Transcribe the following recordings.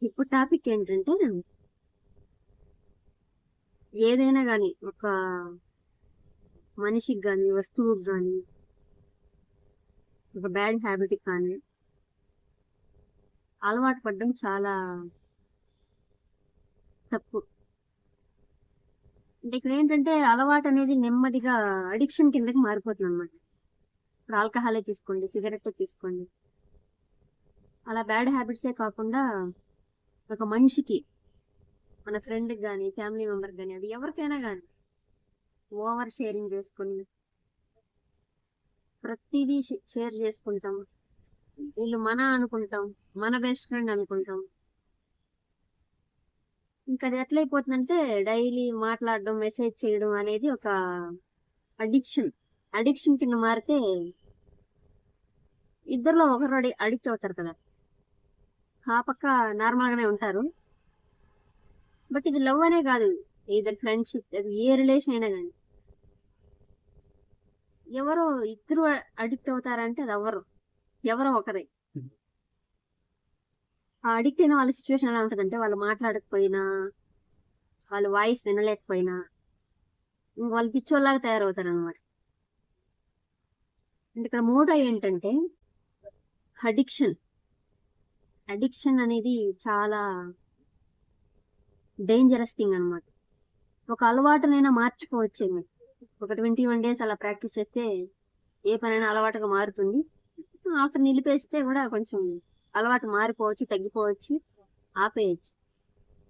ఇప్పుడు టాపిక్ ఏంటంటే ఏదైనా కానీ ఒక మనిషికి కానీ వస్తువుకి కానీ ఒక బ్యాడ్ హ్యాబిట్ కానీ అలవాటు పడడం చాలా తప్పు. అంటే ఇక్కడ ఏంటంటే అలవాటు అనేది నెమ్మదిగా అడిక్షన్ కిందకి మారిపోతుంది అనమాట. ఇప్పుడు ఆల్కహాలే తీసుకోండి, సిగరెట్ తీసుకోండి, అలా బ్యాడ్ హ్యాబిట్సే కాకుండా ఒక మనిషికి, మన ఫ్రెండ్కి కానీ ఫ్యామిలీ మెంబర్కి కానీ, అది ఎవరికైనా కానీ ఓవర్ షేరింగ్ చేసుకుని ప్రతిదీ షేర్ చేసుకుంటాం. వీళ్ళు మన అనుకుంటాం, మన బెస్ట్ ఫ్రెండ్ అనుకుంటాం. ఇంకా అది ఎట్లయిపోతుందంటే డైలీ మాట్లాడడం, మెసేజ్ చేయడం అనేది ఒక అడిక్షన్ కింద మారితే ఇద్దరిలో ఒకరు అడిక్ట్ అవుతారు కదా. ఆ పక్క నార్మల్గానే ఉంటారు, బట్ ఇది లవ్ అనే కాదు, ఏదో ఫ్రెండ్షిప్, అది ఏ రిలేషన్ అయినా కానీ ఎవరో ఇద్దరు అడిక్ట్ అవుతారంటే అది ఎవరో ఒకరే. ఆ అడిక్ట్ అయిన వాళ్ళ సిచ్యువేషన్ ఎలా ఉంటుందంటే, వాళ్ళు మాట్లాడకపోయినా, వాళ్ళ వాయిస్ వినలేకపోయినా వాళ్ళు పిచ్చోళ్ళలాగా తయారవుతారు అనమాట. అంటే ఇక్కడ మోటో ఏంటంటే అడిక్షన్ అనేది చాలా డేంజరస్ థింగ్ అనమాట. ఒక అలవాటునైనా మార్చుకోవచ్చేమో, ఒక 21 days అలా ప్రాక్టీస్ చేస్తే ఏ పనైనా అలవాటుగా మారుతుంది. ఆఫ్టర్ నిలిపేస్తే కూడా కొంచెం అలవాటు మారిపోవచ్చు, తగ్గిపోవచ్చు, ఆపేయచ్చు.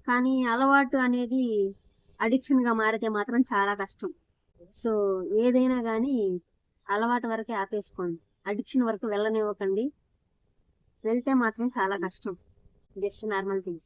కానీ అలవాటు అనేది అడిక్షన్ గా మారితే మాత్రం చాలా కష్టం. సో ఏదైనా కానీ అలవాటు వరకే ఆపేసుకోండి, అడిక్షన్ వరకు వెళ్ళనివ్వకండి. వెళ్తే మాత్రం చాలా కష్టం. Just normal thing.